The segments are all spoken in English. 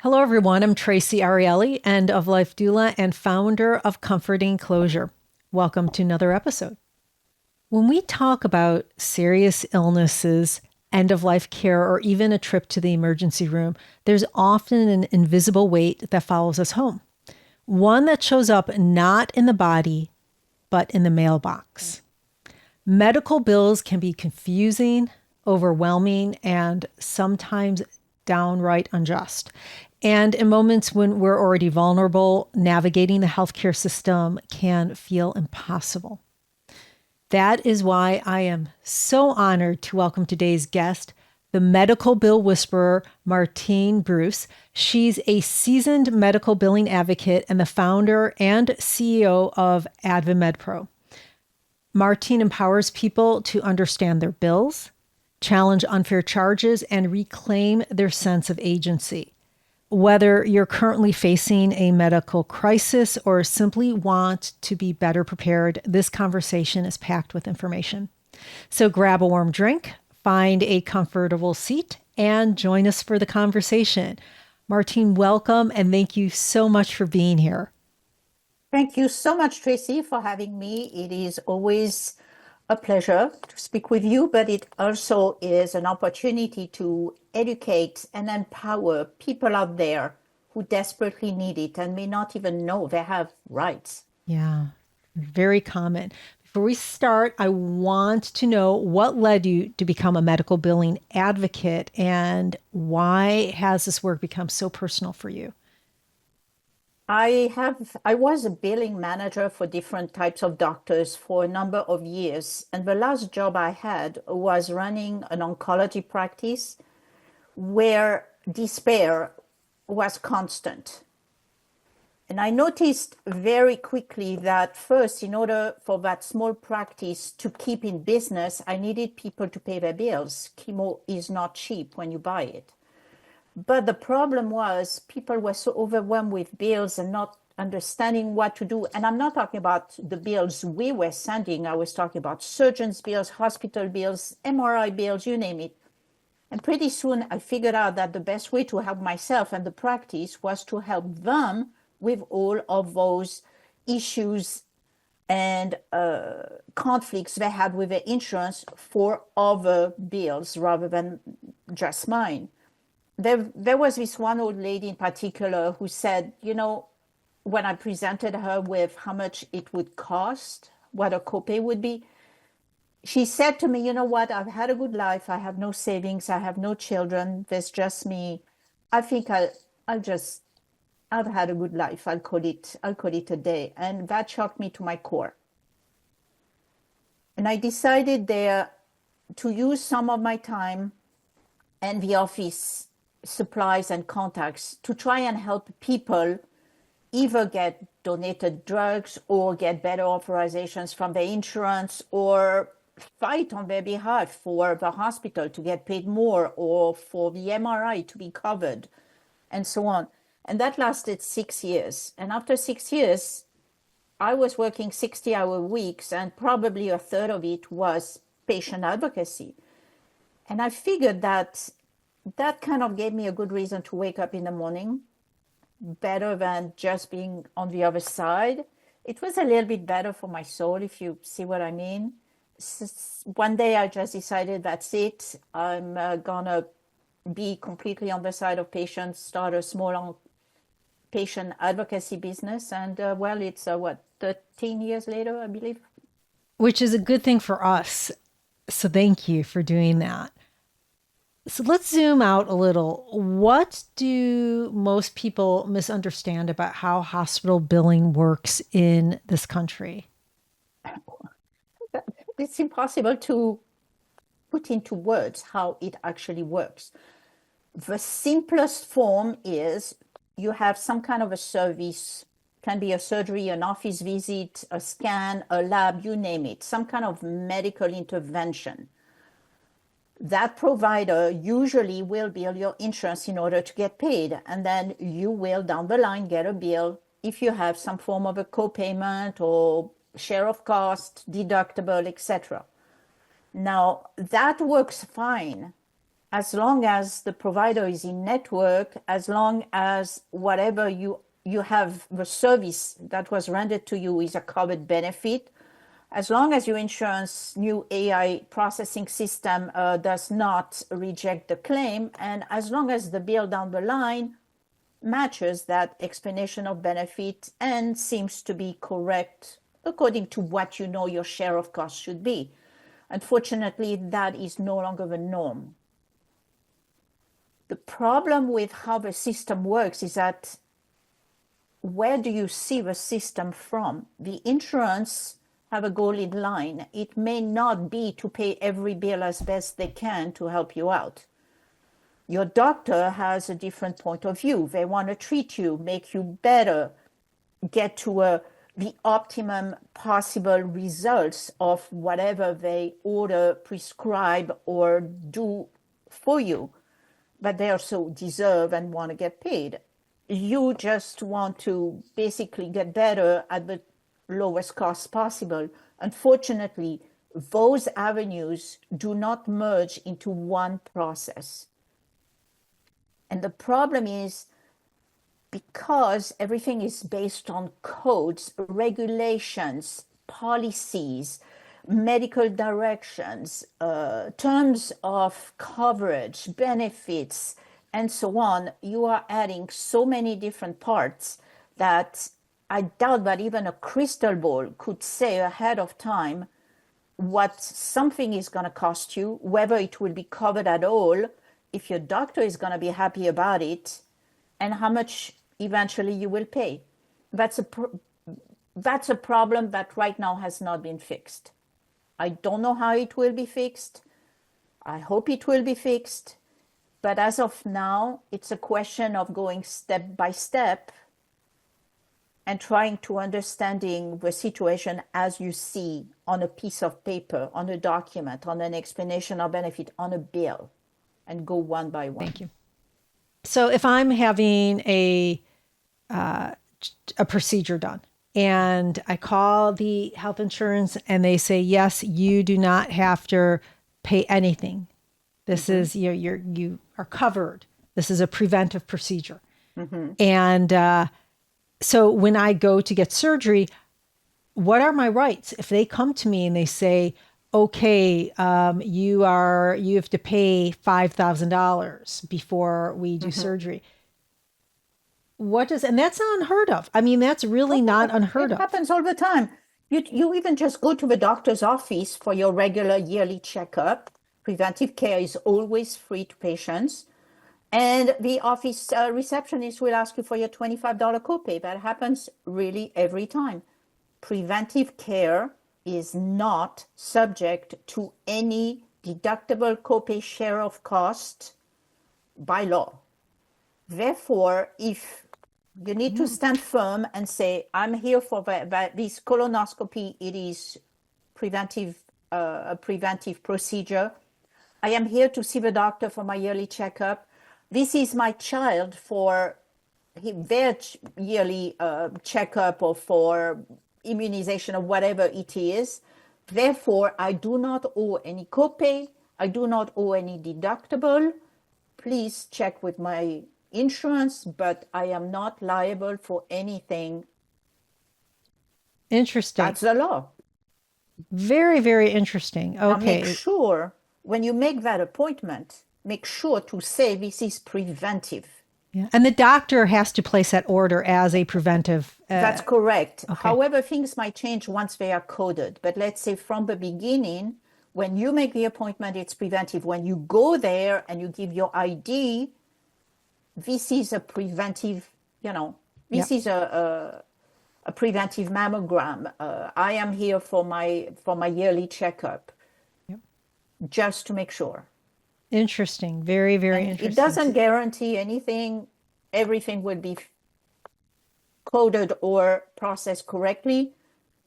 Hello, everyone. I'm Tracy Ariely, end of life doula and founder of Comforting Closure. Welcome to another episode. When we talk about serious illnesses, end of life care, or even a trip to the emergency room, there's often an invisible weight that follows us home. One that shows up not in the body, but in the mailbox. Medical bills can be confusing, overwhelming, and sometimes downright unjust. And in moments when we're already vulnerable, navigating the healthcare system can feel impossible. That is why I am so honored to welcome today's guest, the medical bill whisperer, Martine Brousse. She's a seasoned medical billing advocate and the founder and CEO of AdvaMedPro. Martine empowers people to understand their bills, challenge unfair charges, and reclaim their sense of agency. Whether you're currently facing a medical crisis or simply want to be better prepared, this conversation is packed with information. So grab a warm drink, find a comfortable seat, and join us for the conversation. Martine, welcome, and thank you so much for being here. Thank you so much, Tracy, for having me. It is always a pleasure to speak with you, but it also is an opportunity to educate and empower people out there who desperately need it and may not even know they have rights. Yeah, very common. Before we start, I want to know what led you to become a medical billing advocate and why has this work become so personal for you? I was a billing manager for different types of doctors for a number of years, and the last job I had was running an oncology practice where despair was constant. And I noticed very quickly that first, in order for that small practice to keep in business, I needed people to pay their bills. Chemo is not cheap when you buy it. But the problem was people were so overwhelmed with bills and not understanding what to do. And I'm not talking about the bills we were sending. I was talking about surgeons' bills, hospital bills, MRI bills, you name it. And pretty soon I figured out that the best way to help myself and the practice was to help them with all of those issues and conflicts they had with their insurance for other bills rather than just mine. There was this one old lady in particular who said, when I presented her with how much it would cost, what a copay would be, she said to me, you know what, I've had a good life. I have no savings. I have no children. There's just me. I think I've had a good life. I'll call it a day. And that shocked me to my core. And I decided there to use some of my time and the office supplies and contacts to try and help people either get donated drugs or get better authorizations from their insurance or fight on their behalf for the hospital to get paid more or for the MRI to be covered and so on. And that lasted 6 years. And after 6 years, I was working 60-hour weeks and probably a third of it was patient advocacy. And I figured that kind of gave me a good reason to wake up in the morning, better than just being on the other side. It was a little bit better for my soul, if you see what I mean. One day I just decided that's it. I'm gonna be completely on the side of patients, start a small patient advocacy business. And it's 13 years later, I believe. Which is a good thing for us. So thank you for doing that. So let's zoom out a little. What do most people misunderstand about how hospital billing works in this country? It's impossible to put into words how it actually works. The simplest form is you have some kind of a service, can be a surgery, an office visit, a scan, a lab, you name it, some kind of medical intervention. That provider usually will bill your insurance in order to get paid. And then you will down the line get a bill if you have some form of a copayment or share of cost, deductible, etc. Now, that works fine as long as the provider is in network, as long as whatever you have, the service that was rendered to you is a covered benefit, as long as your insurance new AI processing system does not reject the claim, and as long as the bill down the line matches that explanation of benefit and seems to be correct according to what you know your share of cost should be. Unfortunately, that is no longer the norm. The problem with how the system works is that where do you see the system from? The insurance have a goal in line. It may not be to pay every bill as best they can to help you out. Your doctor has a different point of view. They want to treat you, make you better, get to the optimum possible results of whatever they order, prescribe, or do for you. But they also deserve and want to get paid. You just want to basically get better at the lowest cost possible. Unfortunately, those avenues do not merge into one process. And the problem is because everything is based on codes, regulations, policies, medical directions, terms of coverage, benefits, and so on, you are adding so many different parts that I doubt that even a crystal ball could say ahead of time what something is going to cost you, whether it will be covered at all, if your doctor is going to be happy about it, and how much eventually you will pay. That's a problem that right now has not been fixed. I don't know how it will be fixed. I hope it will be fixed. But as of now, it's a question of going step by step and trying to understanding the situation as you see on a piece of paper, on a document, on an explanation of benefit, on a bill, and go one by one. Thank you. So if I'm having a procedure done and I call the health insurance and they say, yes, you do not have to pay anything. This is, you are covered. This is a preventive procedure. And so when I go to get surgery, what are my rights? If they come to me and they say, okay, you have to pay $5,000 before we do surgery. And that's not unheard of. I mean, that's really not unheard of. It happens all the time. You even just go to the doctor's office for your regular yearly checkup. Preventive care is always free to patients. And the office receptionist will ask you for your $25 copay. That happens really every time. Preventive care is not subject to any deductible copay share of cost by law. Therefore, if you need to stand firm and say, I'm here for this colonoscopy, it is a preventive procedure. I am here to see the doctor for my yearly checkup. This is my child for their yearly checkup or for immunization or whatever it is. Therefore, I do not owe any copay. I do not owe any deductible. Please check with my insurance, but I am not liable for anything. Interesting. That's the law. Very, very interesting. Okay. Now make sure when you make that appointment, make sure to say this is preventive. Yeah. And the doctor has to place that order as a preventive. That's correct. Okay. However, things might change once they are coded. But let's say from the beginning, when you make the appointment, it's preventive. When you go there and you give your ID, this is a preventive, this is a preventive mammogram. I am here for my yearly checkup, just to make sure. Interesting. Very, very interesting. It doesn't guarantee anything. Everything will be coded or processed correctly,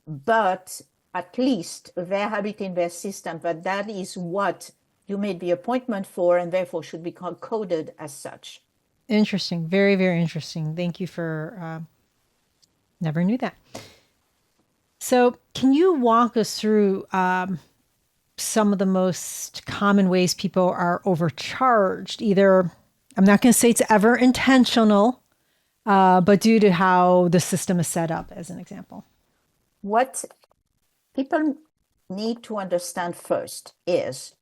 but at least they have it in their system that is what you made the appointment for, and therefore should be coded as such. Interesting. Very, very interesting. Thank you for, never knew that. So can you walk us through some of the most common ways people are overcharged? Either, I'm not going to say it's ever intentional, but due to how the system is set up, as an example. What people need to understand first is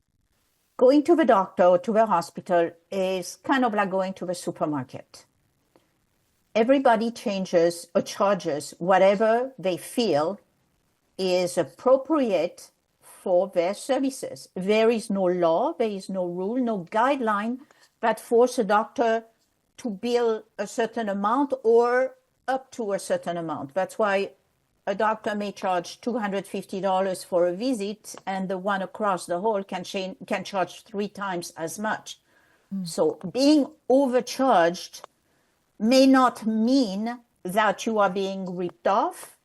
going to the doctor or to the hospital is kind of like going to the supermarket. Everybody changes or charges whatever they feel is appropriate for their services. There is no law, there is no rule, no guideline that force a doctor to bill a certain amount or up to a certain amount. That's why a doctor may charge $250 for a visit, and the one across the hall can charge 3 times as much. So being overcharged may not mean that you are being ripped off.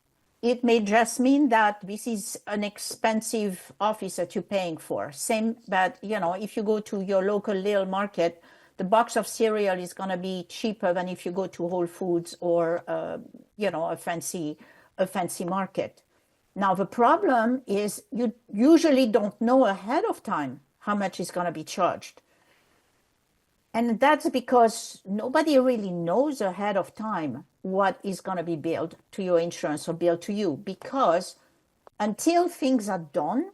It may just mean that this is an expensive office that you're paying for. Same that, if you go to your local little market, the box of cereal is going to be cheaper than if you go to Whole Foods or, a fancy market. Now, the problem is you usually don't know ahead of time how much is going to be charged. And that's because nobody really knows ahead of time what is going to be billed to your insurance or billed to you, because until things are done,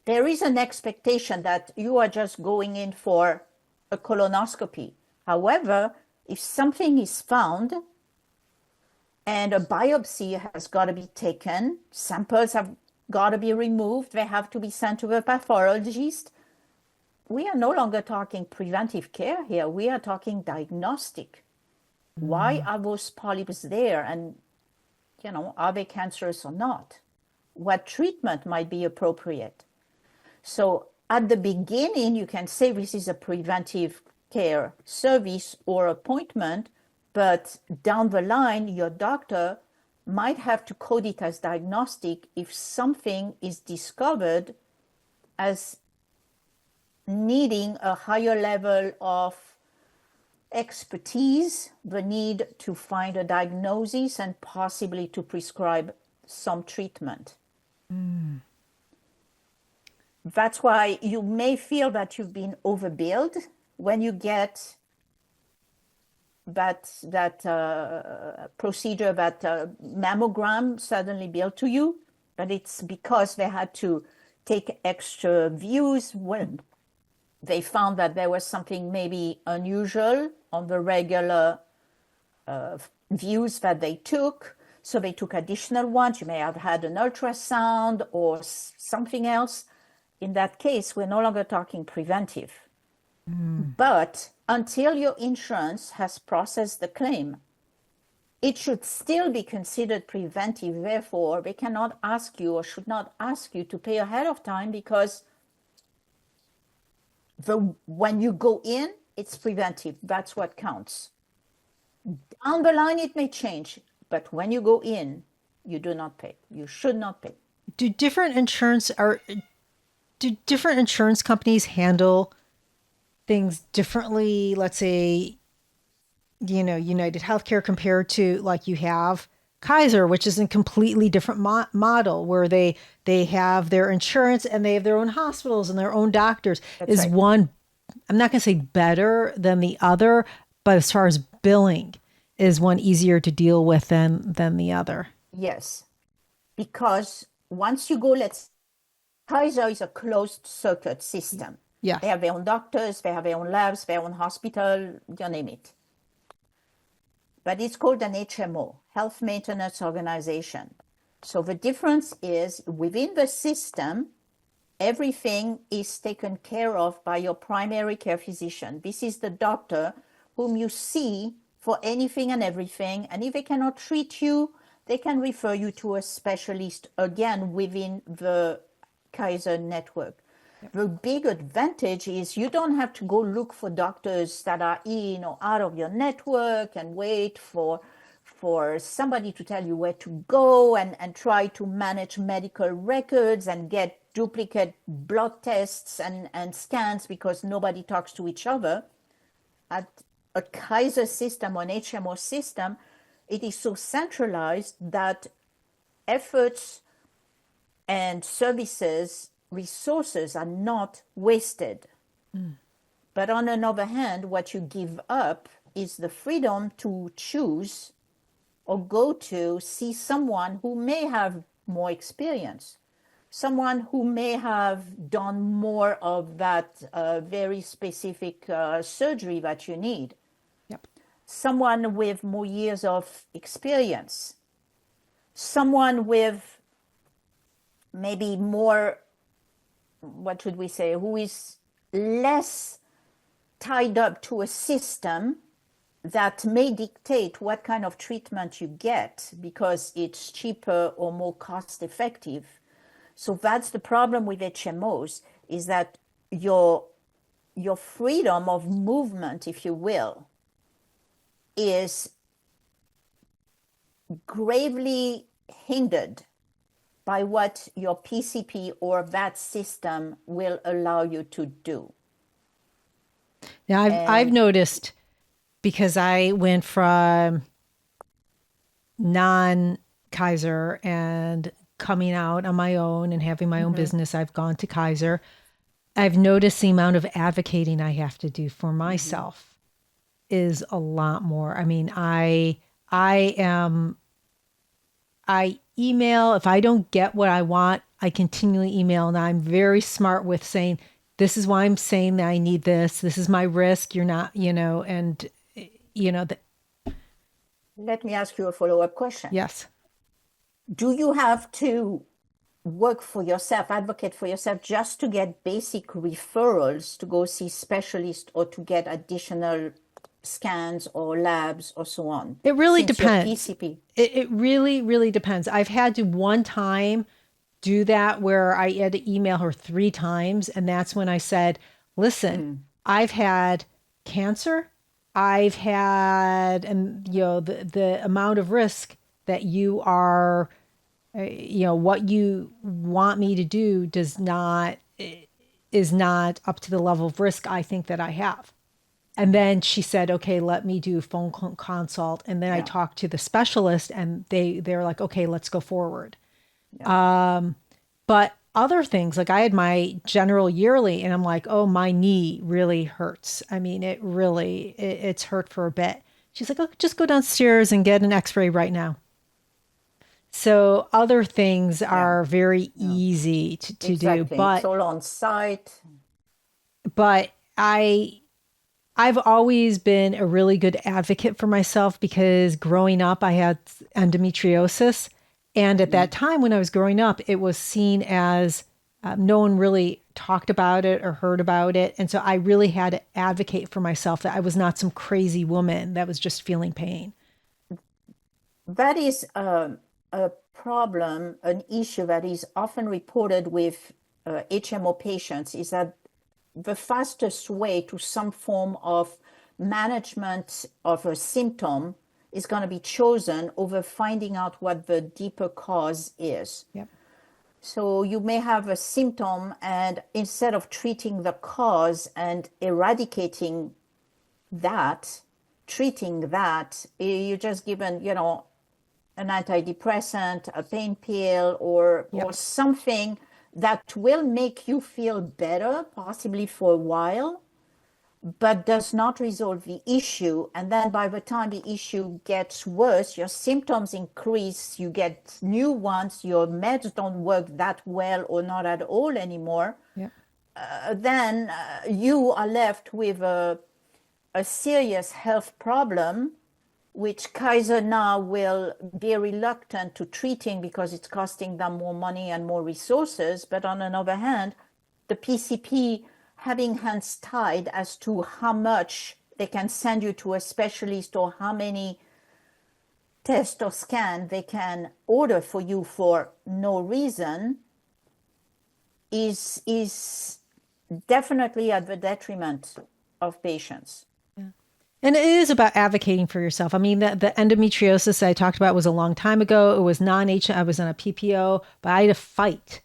there is an expectation that you are just going in for a colonoscopy. However, if something is found and a biopsy has got to be taken, samples have got to be removed, they have to be sent to the pathologist, we are no longer talking preventive care here. We are talking diagnostic. Why are those polyps there? And, are they cancerous or not? What treatment might be appropriate? So at the beginning, you can say this is a preventive care service or appointment, but down the line, your doctor might have to code it as diagnostic if something is discovered as needing a higher level of expertise, the need to find a diagnosis and possibly to prescribe some treatment. That's why you may feel that you've been overbilled when you get that procedure, that mammogram suddenly billed to you, but it's because they had to take extra views when they found that there was something maybe unusual on the regular views that they took. So they took additional ones. You may have had an ultrasound or something else. In that case, we're no longer talking preventive. But until your insurance has processed the claim, it should still be considered preventive. Therefore, they cannot ask you or should not ask you to pay ahead of time, because when you go in, it's preventive. That's what counts. Down the line, it may change, but when you go in, you do not pay. You should not pay. Do different insurance companies handle things differently? Let's say, United Healthcare compared to, like, you have Kaiser, which is a completely different model where they have their insurance and they have their own hospitals and their own doctors. Is right. One, I'm not going to say better than the other, but as far as billing, is one easier to deal with than the other? Yes, because once you go, Kaiser is a closed circuit system. Yeah. They have their own doctors, they have their own labs, their own hospital, you name it. But it's called an HMO, Health Maintenance Organization. So the difference is within the system, everything is taken care of by your primary care physician. This is the doctor whom you see for anything and everything. And if they cannot treat you, they can refer you to a specialist, again, within the Kaiser network. The big advantage is you don't have to go look for doctors that are in or out of your network and wait for somebody to tell you where to go and try to manage medical records and get duplicate blood tests and scans because nobody talks to each other. At a Kaiser system or an HMO system, it is so centralized that efforts and services resources are not wasted. But on another hand, what you give up is the freedom to choose or go to see someone who may have more experience, someone who may have done more of that very specific surgery that you need, Yep. someone with more years of experience, someone with maybe more, what should we say, who is less tied up to a system that may dictate what kind of treatment you get because it's cheaper or more cost effective. So that's the problem with HMOs, is that your freedom of movement, if you will, is gravely hindered by what your PCP or that system will allow you to do. Now, I've noticed, because I went from non-Kaiser and coming out on my own and having my own business, I've gone to Kaiser. I've noticed the amount of advocating I have to do for myself is a lot more. I mean, I email, if I don't get what I want, I continually email, and I'm very smart with saying, this is why I'm saying that I need this. This is my risk. You're not, and Let me ask you a follow-up question. yes. Do you have to work for yourself, advocate for yourself, just to get basic referrals to go see specialists or to get additional scans or labs or so on? It really Since you're depends. PCP. It really, really depends. I've had to one time do that where I had to email her 3 times. And that's when I said, listen, I've had cancer. I've had, and the amount of risk that you are, what you want me to do is not up to the level of risk I think that I have. And then she said, okay, let me do a phone consult. And then I talked to the specialist, and they're like, okay, let's go forward. But other things, like I had my general yearly, and I'm like, oh, my knee really hurts. I mean, it's hurt for a bit. She's like, oh, just go downstairs and get an x-ray right now. So other things are very easy to do, Exactly. It's all on site. but I've always been a really good advocate for myself, because growing up, I had endometriosis. And at that time when I was growing up, it was seen as no one really talked about it or heard about it. And so I really had to advocate for myself that I was not some crazy woman that was just feeling pain. That is a problem, an issue that is often reported with HMO patients, is that the fastest way to some form of management of a symptom is going to be chosen over finding out what the deeper cause is. Yep. So you may have a symptom, and instead of treating the cause and eradicating that, treating that, you're just given, an antidepressant, a pain pill, or something that will make you feel better, possibly for a while, but does not resolve the issue. And then by the time the issue gets worse, your symptoms increase, you get new ones, your meds don't work that well or not at all anymore. Yep. Then you are left with a serious health problem, which Kaiser now will be reluctant to treating because it's costing them more money and more resources. But on another hand, the PCP having hands tied as to how much they can send you to a specialist or how many tests or scan they can order for you for no reason is definitely at the detriment of patients. And it is about advocating for yourself. I mean, the endometriosis I talked about was a long time ago. It was non-H. I was on a PPO, but I had to fight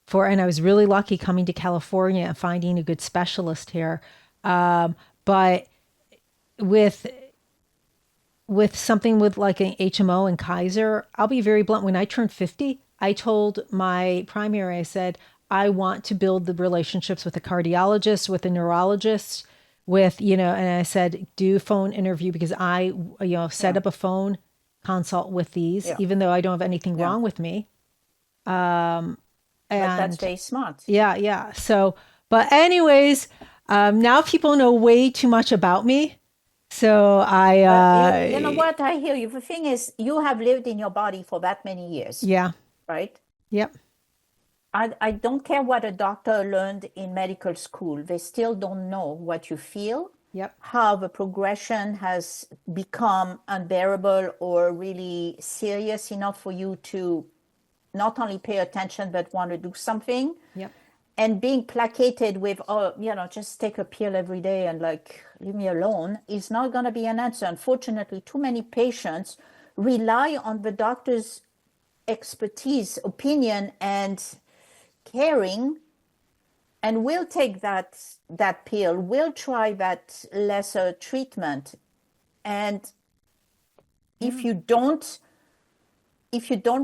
for, and I was really lucky coming to California and finding a good specialist here. But with something with like an HMO and Kaiser, I'll be very blunt. When I turned 50, I told my primary, I said, I want to build the relationships with a cardiologist, with a neurologist, with, and I said, do phone interview because I, set Yeah. up a phone consult with these, Yeah. even though I don't have anything Yeah. wrong with me. But that's And very smart. yeah, yeah. So, but anyways, now people know way too much about me. So But you know what? I hear you. The thing is, you have lived in your body for that many years, yeah, right? yep, I don't care what a doctor learned in medical school. They still don't know what you feel, yep, how the progression has become unbearable or really serious enough for you to not only pay attention, but want to do something. yep. And being placated with, oh, just take a pill every day and like, leave me alone is not going to be an answer. Unfortunately, too many patients rely on the doctor's expertise, opinion, and caring, and will take that pill, will try that lesser treatment. And Yeah. if you don't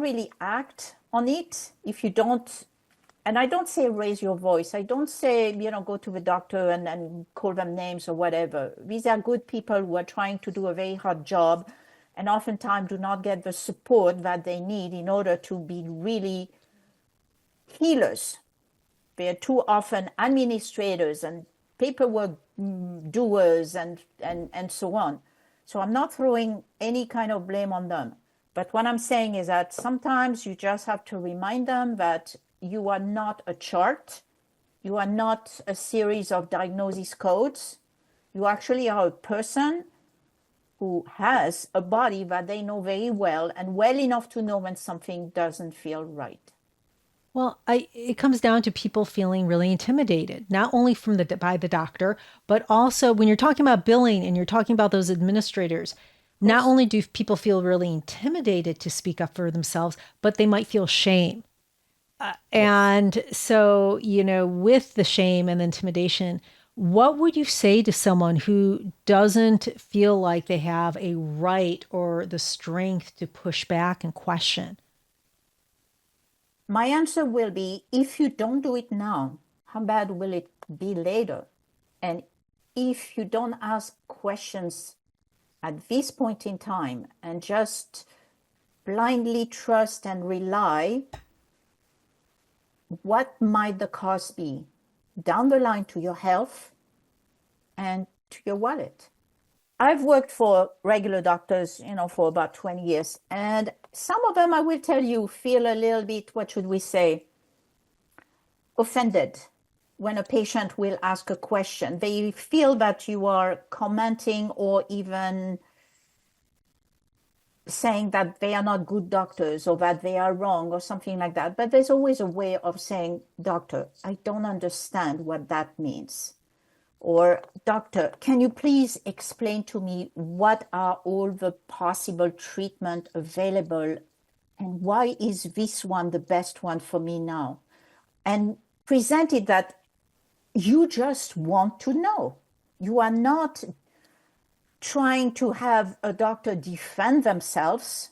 really act on it, if you don't, and I don't say raise your voice, I don't say, go to the doctor and call them names or whatever. These are good people who are trying to do a very hard job and oftentimes do not get the support that they need in order to be really healers. They are too often administrators and paperwork doers and so on. So I'm not throwing any kind of blame on them. But what I'm saying is that sometimes you just have to remind them that you are not a chart. You are not a series of diagnosis codes. You actually are a person who has a body that they know very well and well enough to know when something doesn't feel right. Well, it comes down to people feeling really intimidated, not only from by the doctor, but also when you're talking about billing and you're talking about those administrators. Of Not course. only do people feel really intimidated to speak up for themselves, but they might feel shame. Yes. And so, with the shame and intimidation, what would you say to someone who doesn't feel like they have a right or the strength to push back and question? My answer will be if you don't do it now, how bad will it be later? And if you don't ask questions at this point in time and just blindly trust and rely, what might the cost be down the line to your health and to your wallet? I've worked for regular doctors, for about 20 years, and some of them, I will tell you, feel a little bit, what should we say, offended when a patient will ask a question. They feel that you are commenting or even saying that they are not good doctors or that they are wrong or something like that. But there's always a way of saying, doctor, I don't understand what that means. Or, doctor, can you please explain to me what are all the possible treatment available and why is this one the best one for me now? And present it that you just want to know. You are not trying to have a doctor defend themselves.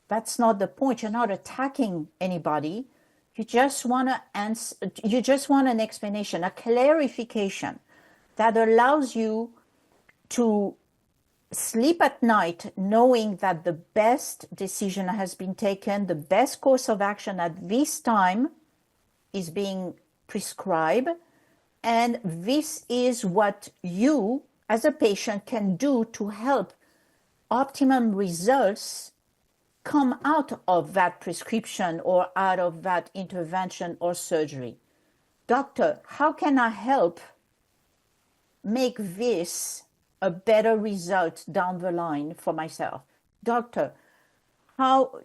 That's not the point. You're not attacking anybody. You just want to answer, you just want an explanation, a clarification that allows you to sleep at night knowing that the best decision has been taken, the best course of action at this time is being prescribed, and this is what you as a patient can do to help optimum results come out of that prescription or out of that intervention or surgery. Doctor, how can I help make this a better result down the line for myself? Doctor, how,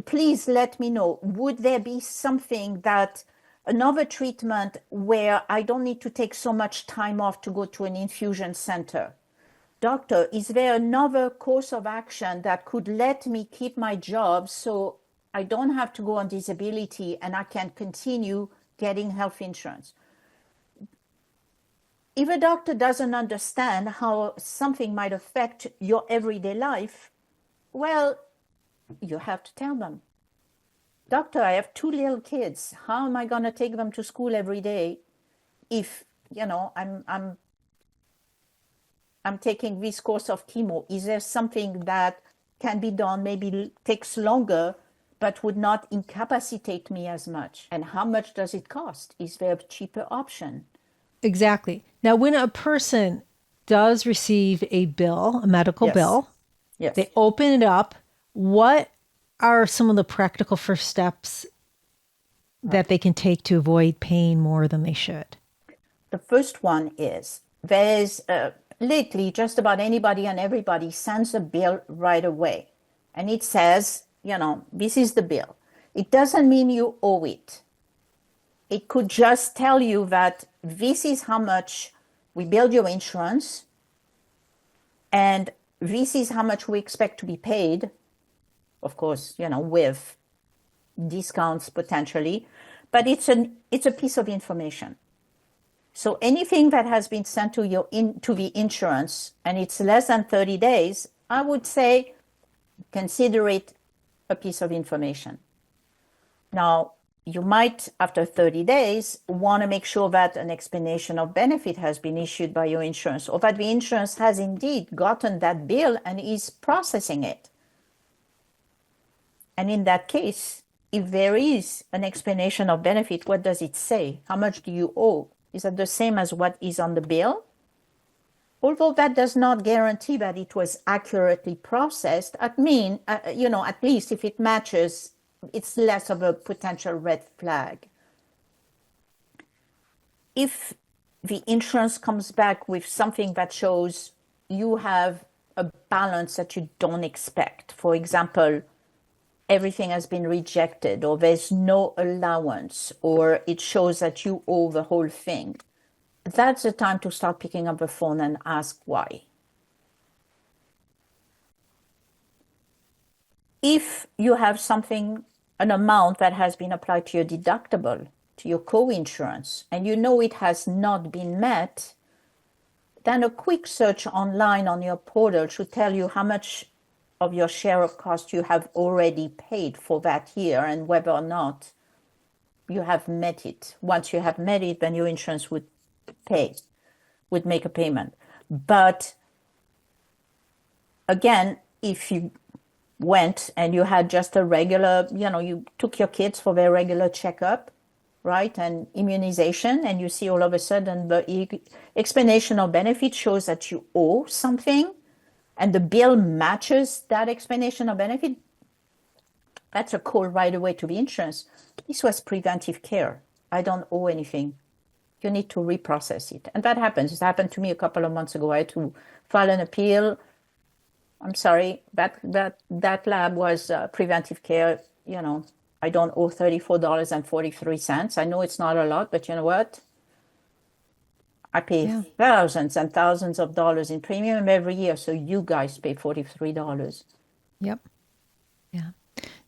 please let me know, would there be something that another treatment where I don't need to take so much time off to go to an infusion center? Doctor, is there another course of action that could let me keep my job so I don't have to go on disability and I can continue getting health insurance? If a doctor doesn't understand how something might affect your everyday life, well, you have to tell them. doctor, I have two little kids. How am I going to take them to school every day if, I'm taking this course of chemo? Is there something that can be done, maybe takes longer, but would not incapacitate me as much? And how much does it cost? Is there a cheaper option? Exactly. Now, when a person does receive a bill, a medical Yes. bill, Yes. they open it up. What are some of the practical first steps that they can take to avoid paying more than they should? The first one is there's lately just about anybody and everybody sends a bill right away. And it says, this is the bill. It doesn't mean you owe it. It could just tell you that this is how much we billed your insurance, and this is how much we expect to be paid. Of course, with discounts potentially, but it's a piece of information. So anything that has been sent to the insurance and it's less than 30 days, I would say consider it a piece of information. Now, you might, after 30 days, want to make sure that an explanation of benefit has been issued by your insurance, or that the insurance has indeed gotten that bill and is processing it. And in that case, if there is an explanation of benefit, what does it say? How much do you owe? Is that the same as what is on the bill? Although that does not guarantee that it was accurately processed, at least if it matches, it's less of a potential red flag. If the insurance comes back with something that shows you have a balance that you don't expect, for example, everything has been rejected, or there's no allowance, or it shows that you owe the whole thing, that's the time to start picking up the phone and ask why. If you have an amount that has been applied to your deductible, to your co-insurance, and it has not been met, then a quick search online on your portal should tell you how much of your share of cost you have already paid for that year and whether or not you have met it. Once you have met it, then your insurance would make a payment. But again, if you went and you had just a regular, you took your kids for their regular checkup, right, and immunization, and you see all of a sudden the explanation of benefit shows that you owe something, and the bill matches that explanation of benefit, that's a call right away to the insurance. This was preventive care. I don't owe anything. You need to reprocess it. And that happens. It happened to me a couple of months ago. I had to file an appeal. I'm sorry, that lab was preventive care. I don't owe $34.43. I know it's not a lot, but you know what? I pay thousands and thousands of dollars in premium every year, so you guys pay $43. Yep. Yeah.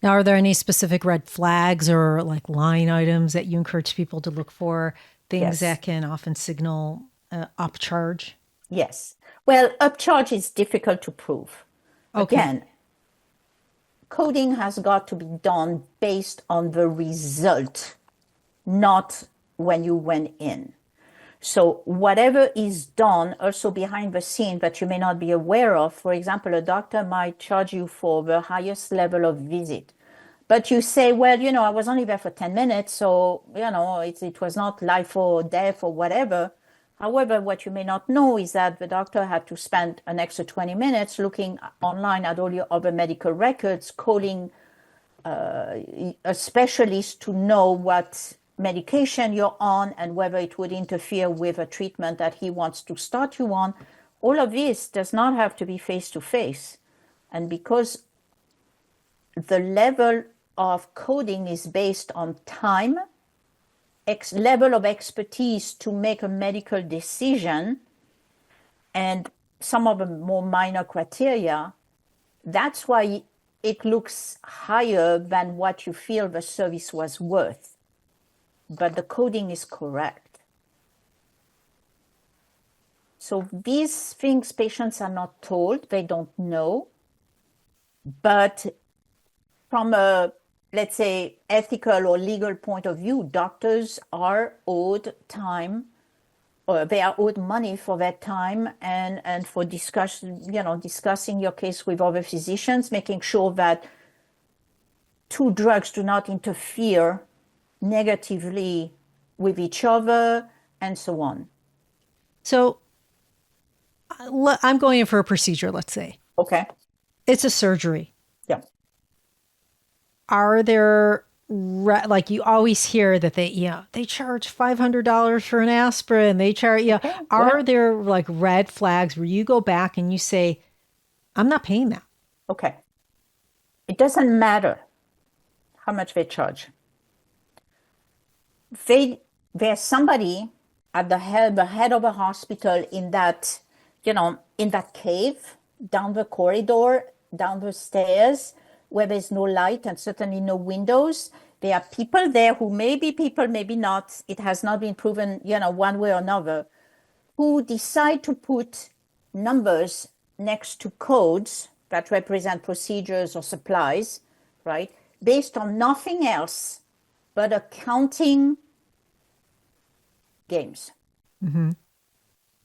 Now, are there any specific red flags or like line items that you encourage people to look for? Things that can often signal upcharge? Yes. Well, upcharge is difficult to prove. Okay. Again, coding has got to be done based on the result, not when you went in. So whatever is done also behind the scene that you may not be aware of, for example, a doctor might charge you for the highest level of visit. But you say, well, I was only there for 10 minutes, so, it was not life or death or whatever. However, what you may not know is that the doctor had to spend an extra 20 minutes looking online at all your other medical records, calling a specialist to know what medication you're on and whether it would interfere with a treatment that he wants to start you on. All of this does not have to be face-to-face. And because the level of coding is based on time, level of expertise to make a medical decision, and some of the more minor criteria, that's why it looks higher than what you feel the service was worth. But the coding is correct. So these things patients are not told, they don't know. But from a let's say, ethical or legal point of view, doctors are owed time, or they are owed money for that time, and for discussing your case with other physicians, making sure that two drugs do not interfere negatively with each other, and so on. So I'm going in for a procedure, let's say. Okay. It's a surgery. Yeah. Are there, like you always hear that they charge $500 for an aspirin. They charge, Okay. are Yeah. there like red flags where you go back and you say, I'm not paying that? Okay. It doesn't matter how much they charge. There's somebody at the head of a hospital in that, in that cave, down the corridor, down the stairs, where there's no light and certainly no windows. There are people there who may be people, maybe not. It has not been proven, one way or another, who decide to put numbers next to codes that represent procedures or supplies, right? Based on nothing else but accounting games.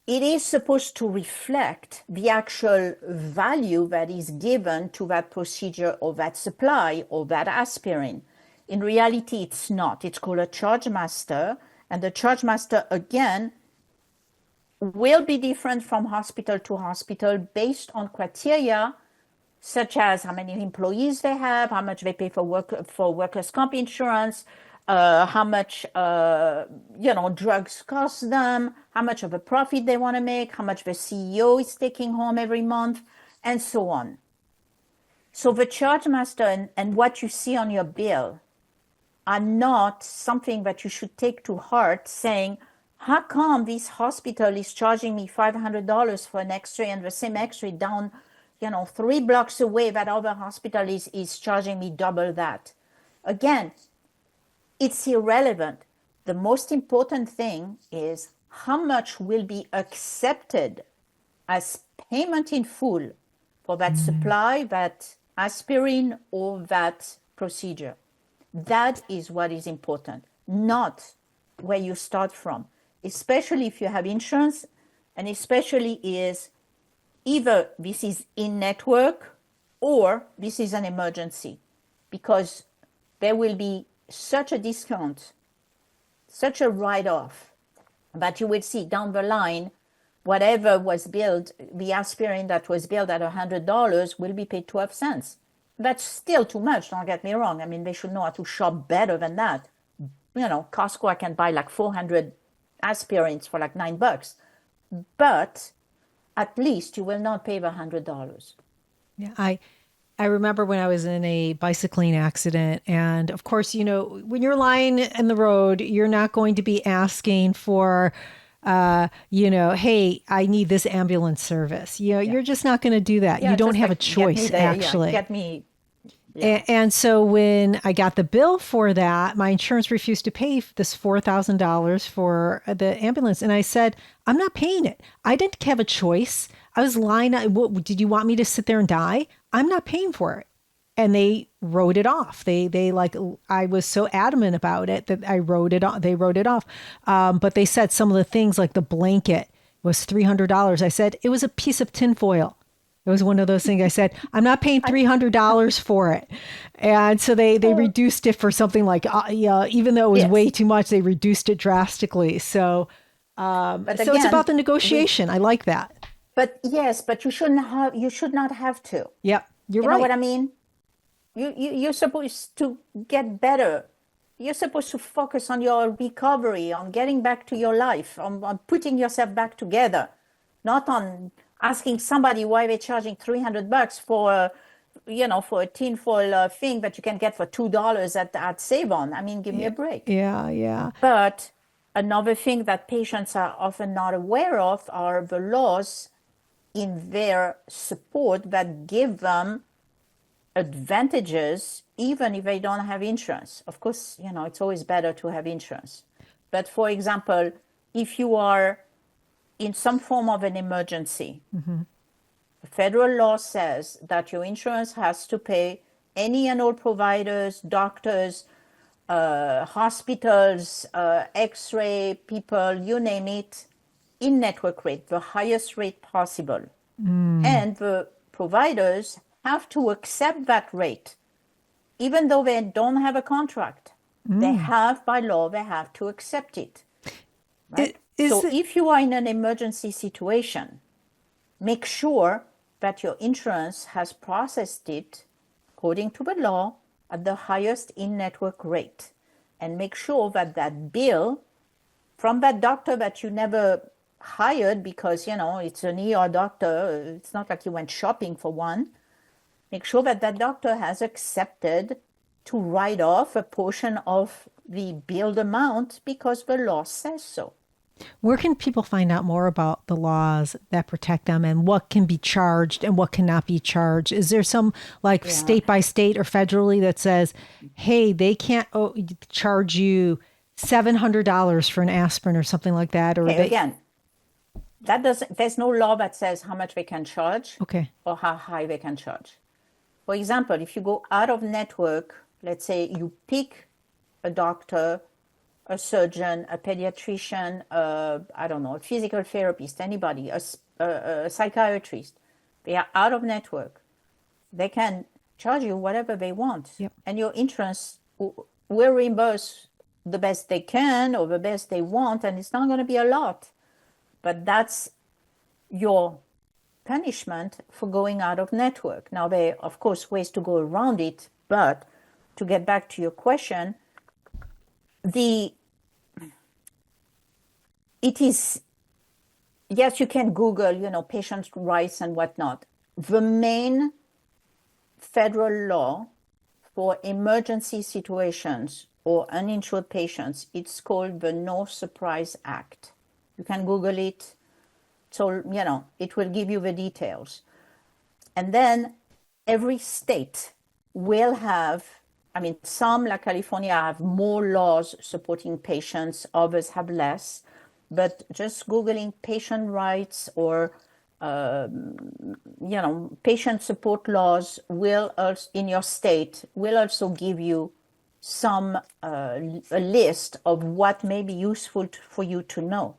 It is supposed to reflect the actual value that is given to that procedure or that supply or that aspirin. In reality, it's not. It's called a charge master. And the charge master, again, will be different from hospital to hospital based on criteria such as how many employees they have, how much they pay for workers' comp insurance, how much drugs cost them, how much of a profit they want to make, how much the CEO is taking home every month, and so on. So the charge master and what you see on your bill are not something that you should take to heart, saying, how come this hospital is charging me $500 for an x-ray, and the same x-ray down 3 blocks away, that other hospital is charging me double that? Again, it's irrelevant. The most important thing is how much will be accepted as payment in full for that supply, that aspirin, or that procedure. That is what is important, not where you start from, especially if you have insurance, and especially is either this is in network or this is an emergency, because there will be such a discount, such a write-off, that you will see down the line, whatever was billed, the aspirin that was billed at $100 will be paid 12 cents. That's still too much, don't get me wrong. I mean, they should know how to shop better than that. Costco, I can buy like 400 aspirins for like $9. But at least you will not pay the $100. Yeah, I remember when I was in a bicycling accident, and of course, when you're lying in the road, you're not going to be asking for, hey, I need this ambulance service. You're just not going to do that. Yeah, You don't just have a like, get me choice, there. actually. Yeah, get me. Yeah. And so when I got the bill for that, my insurance refused to pay this $4,000 for the ambulance. And I said, I'm not paying it. I didn't have a choice. I was lying. Did you want me to sit there and die? I'm not paying for it. And they wrote it off. I was so adamant about it that I wrote it off. They wrote it off. But they said some of the things, like the blanket was $300. I said, it was a piece of tinfoil. It was one of those things. I said, I'm not paying $300 for it. And so they reduced it for something like, even though it was way too much, they reduced it drastically. So, But so it's about the negotiation. I like that. But yes, but you should not have to. Yep. You're You right. know what I mean? You're supposed to get better. You're supposed to focus on your recovery, on getting back to your life, on putting yourself back together, not on asking somebody why they're charging $300 for a tinfoil thing that you can get for $2 at Save-On. I mean, give me a break. Yeah, yeah. But another thing that patients are often not aware of are the laws in their support that give them advantages even if they don't have insurance. Of course, it's always better to have insurance. But for example, if you are in some form of an emergency, the federal law says that your insurance has to pay any and all providers, doctors, hospitals, X-ray people, you name it, in-network rate, the highest rate possible. And the providers have to accept that rate, even though they don't have a contract. They have, by law, they have to accept it. Right? So if you are in an emergency situation, make sure that your insurance has processed it according to the law at the highest in-network rate. And make sure that that bill from that doctor that you never hired because, it's an ER doctor, it's not like you went shopping for one, make sure that that doctor has accepted to write off a portion of the billed amount because the law says so. Where can people find out more about the laws that protect them and what can be charged and what cannot be charged? Is there some state by state or federally that says, hey, they can't charge you $700 for an aspirin or something like that? Or again, there's no law that says how much they can charge or how high they can charge. For example, if you go out of network, let's say you pick a doctor, a surgeon, a pediatrician, I don't know, a physical therapist, anybody, a psychiatrist. They are out of network. They can charge you whatever they want. Yep. And your insurance will reimburse the best they can or the best they want, and it's not going to be a lot. But that's your punishment for going out of network. Now, there are, of course, ways to go around it, but to get back to your question, it is, yes, you can Google, patients' rights and whatnot. The main federal law for emergency situations or uninsured patients, it's called the No Surprise Act. You can Google it. So, it will give you the details. And then every state will have, some like California have more laws supporting patients, others have less. But just Googling patient rights or, patient support laws in your state will also give you some a list of what may be useful for you to know.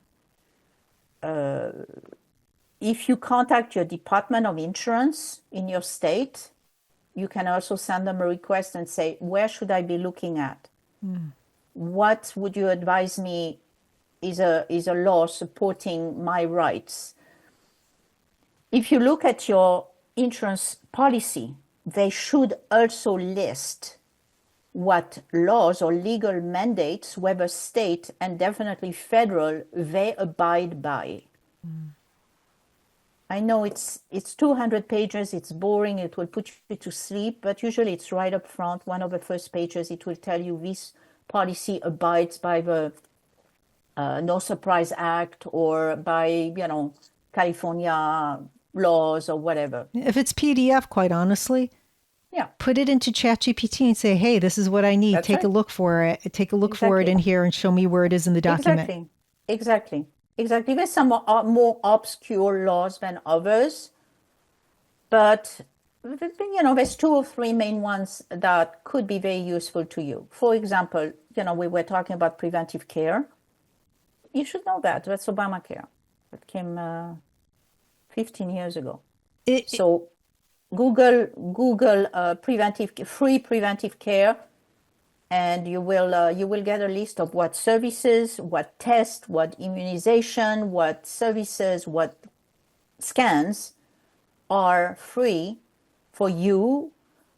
If you contact your Department of Insurance in your state, you can also send them a request and say, where should I be looking at? What would you advise me is a law supporting my rights? If you look at your insurance policy, they should also list what laws or legal mandates, whether state and definitely federal, they abide by. I know it's 200 pages, it's boring, it will put you to sleep, but usually it's right up front. One of the first pages, it will tell you this policy abides by the No Surprise Act or by, California laws or whatever. If it's PDF, quite honestly, put it into ChatGPT and say, hey, this is what I need. Take a look for it. Take a look for it in here and show me where it is in the document. Exactly. There's some more obscure laws than others, but there's 2 or 3 main ones that could be very useful to you. For example, we were talking about preventive care. You should know that. That's Obamacare. It came 15 years ago. So Google free preventive care, and you will get a list of what services, what tests, what immunization, what services, what scans are free for you,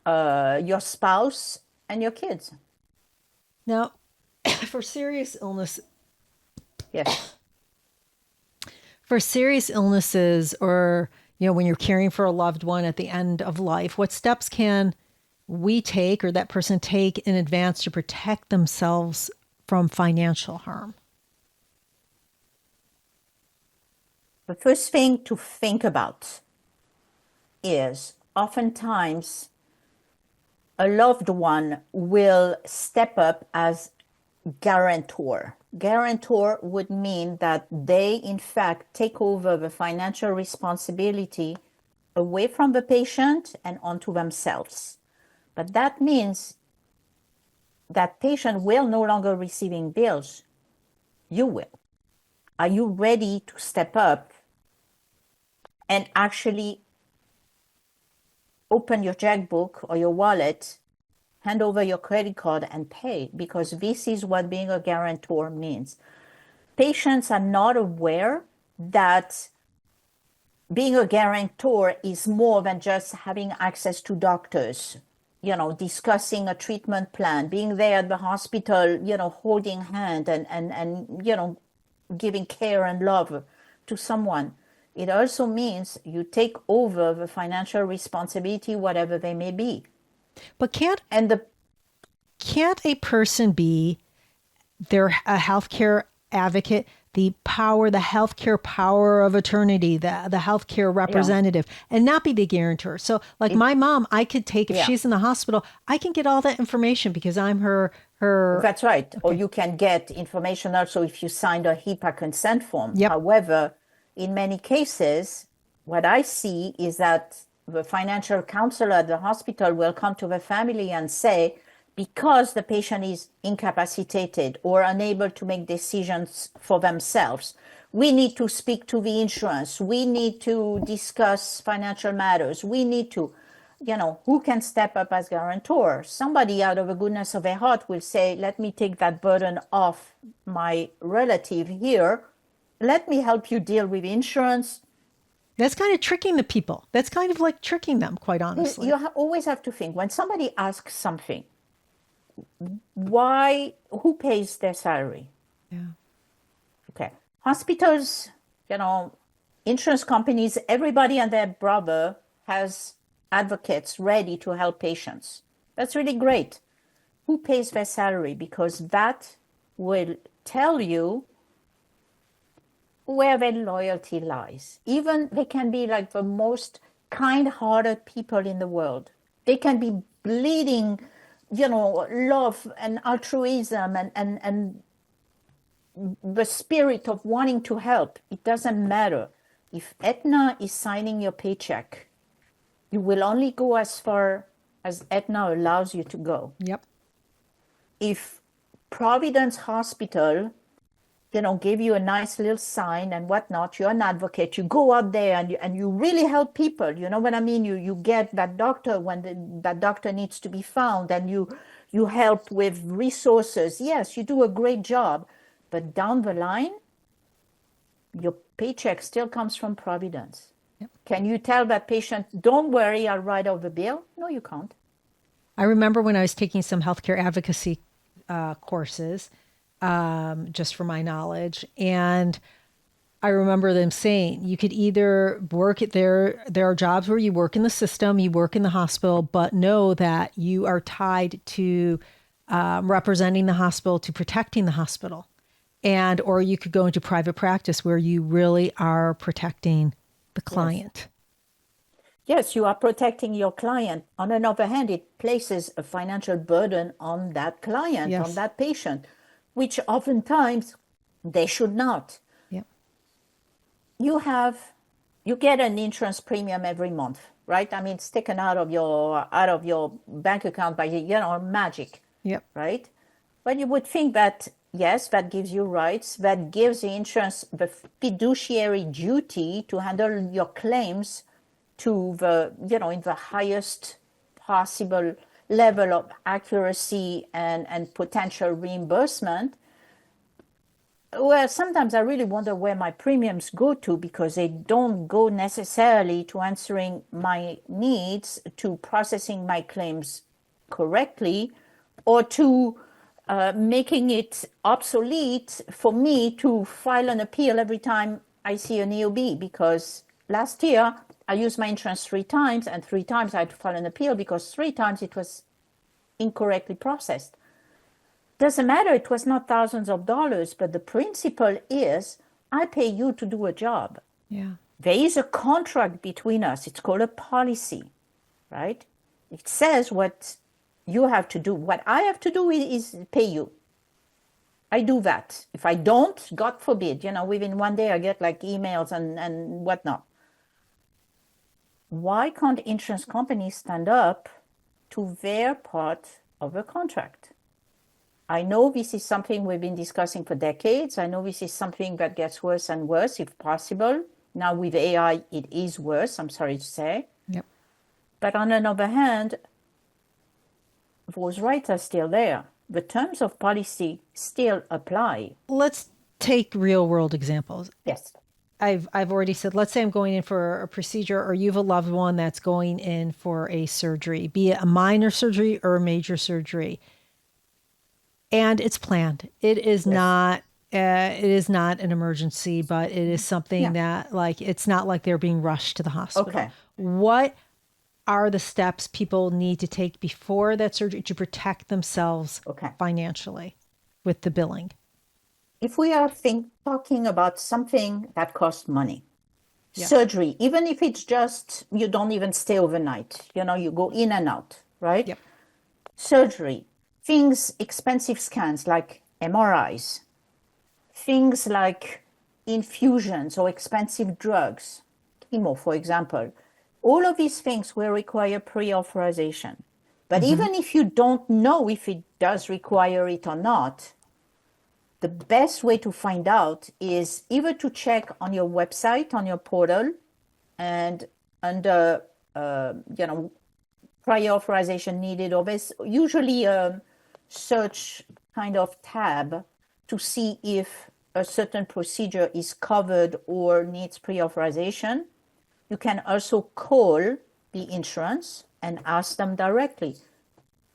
your spouse, and your kids. Now, for serious illness, yes, for serious illnesses, or when you're caring for a loved one at the end of life, what steps can we take or that person take in advance to protect themselves from financial harm? The first thing to think about is oftentimes a loved one will step up as guarantor. Guarantor would mean that they, in fact, take over the financial responsibility away from the patient and onto themselves. But that means that patient will no longer receiving bills. You will. Are you ready to step up and actually open your checkbook or your wallet, hand over your credit card and pay? Because this is what being a guarantor means. Patients are not aware that being a guarantor is more than just having access to doctors, discussing a treatment plan, being there at the hospital, holding hand and giving care and love to someone. It also means you take over the financial responsibility, whatever they may be. But can't And a person be a healthcare advocate, the healthcare power of attorney, the healthcare representative, and not be the guarantor? So like my mom, I could take, if she's in the hospital, I can get all that information because I'm her. That's right. Okay. Or you can get information also if you signed a HIPAA consent form. Yep. However, in many cases, what I see is that the financial counselor at the hospital will come to the family and say, because the patient is incapacitated or unable to make decisions for themselves, we need to speak to the insurance. We need to discuss financial matters. We need to, who can step up as guarantor? Somebody out of the goodness of their heart will say, let me take that burden off my relative here. Let me help you deal with insurance. That's kind of tricking the people. That's kind of like tricking them, quite honestly. You always have to think, when somebody asks something, who pays their salary? Yeah. Okay. Hospitals, insurance companies, everybody and their brother has advocates ready to help patients. That's really great. Who pays their salary? Because that will tell you where their loyalty lies. Even they can be like the most kind-hearted people in the world. They can be bleeding, love and altruism and the spirit of wanting to help. It doesn't matter. If Aetna is signing your paycheck, you will only go as far as Aetna allows you to go. Yep. If Providence Hospital, give you a nice little sign and whatnot, you're an advocate, you go out there and you really help people. You know what I mean? You get that doctor when that doctor needs to be found, and you help with resources. Yes, you do a great job. But down the line, your paycheck still comes from Providence. Yep. Can you tell that patient, don't worry, I'll write off the bill? No, you can't. I remember when I was taking some healthcare advocacy courses, just for my knowledge. And I remember them saying you could either work at there are jobs where you work in the system, you work in the hospital, but know that you are tied to representing the hospital, to protecting the hospital. Or you could go into private practice where you really are protecting the client. Yes, you are protecting your client. On the other hand, it places a financial burden on that client, on that patient, which oftentimes they should not. Yep. You get an insurance premium every month, right? I mean, it's taken out of your bank account by magic. Yep. Right? But you would think that yes, that gives you rights, that gives the insurance the fiduciary duty to handle your claims to the in the highest possible level of accuracy and potential reimbursement. Well, sometimes I really wonder where my premiums go to, because they don't go necessarily to answering my needs, to processing my claims correctly, or to making it obsolete for me to file an appeal every time I see an EOB, because last year I used my insurance 3 times, and 3 times I had to file an appeal because 3 times it was incorrectly processed. Doesn't matter, it was not thousands of dollars, but the principle is I pay you to do a job. Yeah. There is a contract between us. It's called a policy, right? It says what you have to do. What I have to do is pay you. I do that. If I don't, God forbid, within one day I get like emails and whatnot. Why can't insurance companies stand up to their part of the contract. I know this is something we've been discussing for decades. I know this is something that gets worse and worse, if possible. Now with AI, it is worse, I'm sorry to say. Yep. But on the other hand, those rights are still there. The terms of policy still apply. Let's take real world examples. Yes. I've already said, let's say I'm going in for a procedure, or you have a loved one that's going in for a surgery, be it a minor surgery or a major surgery, and it's planned. It is Yes. not. It is not an emergency, but it is something that, like, it's not like they're being rushed to the hospital. Okay. What are the steps people need to take before that surgery to protect themselves financially with the billing? If we are talking about something that costs money, Yeah. surgery, even if it's just, you don't even stay overnight, you go in and out, right? Yep. Surgery, things, expensive scans like MRIs, things like infusions or expensive drugs, chemo, for example. All of these things will require pre-authorization. But even if you don't know if it does require it or not, the best way to find out is either to check on your website, on your portal, and under, prior authorization needed, or there's usually a search kind of tab to see if a certain procedure is covered or needs pre-authorization. You can also call the insurance and ask them directly,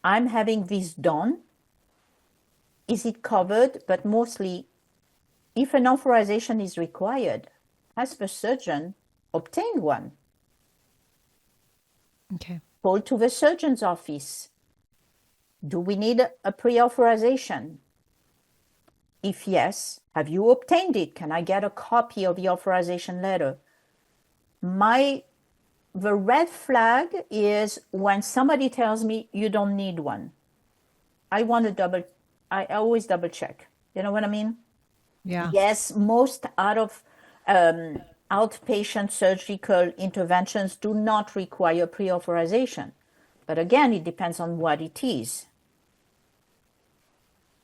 I'm having this done. Is it covered? But mostly, if an authorization is required, has the surgeon obtained one? Okay. Call to the surgeon's office. Do we need a pre-authorization? If yes, have you obtained it? Can I get a copy of the authorization letter? The red flag is when somebody tells me you don't need one. I always double check. You know what I mean? Yeah. Yes, most outpatient surgical interventions do not require pre-authorization. But again, it depends on what it is.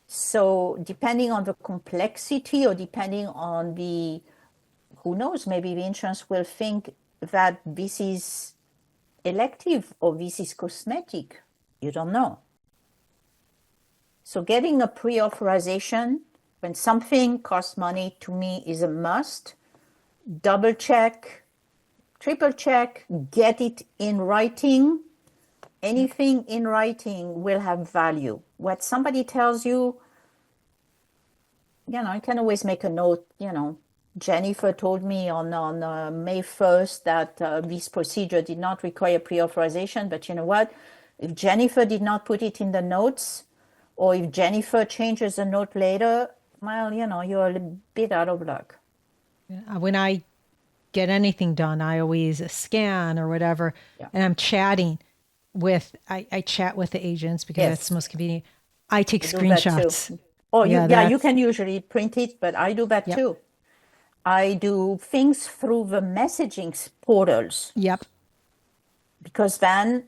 So depending on the complexity, or depending on who knows, maybe the insurance will think that this is elective or this is cosmetic. You don't know. So getting a pre-authorization when something costs money, to me, is a must. Double check, triple check, get it in writing. Anything in writing will have value. What somebody tells you, I can always make a note, Jennifer told me on May 1st that this procedure did not require pre-authorization, but you know what? If Jennifer did not put it in the notes, or if Jennifer changes the note later, well, you're a bit out of luck. When I get anything done, I always scan or whatever, and I'm chatting I chat with the agents because that's the most convenient. I take screenshots. Oh, you can usually print it, but I do that too. I do things through the messaging portals. Yep. Because then,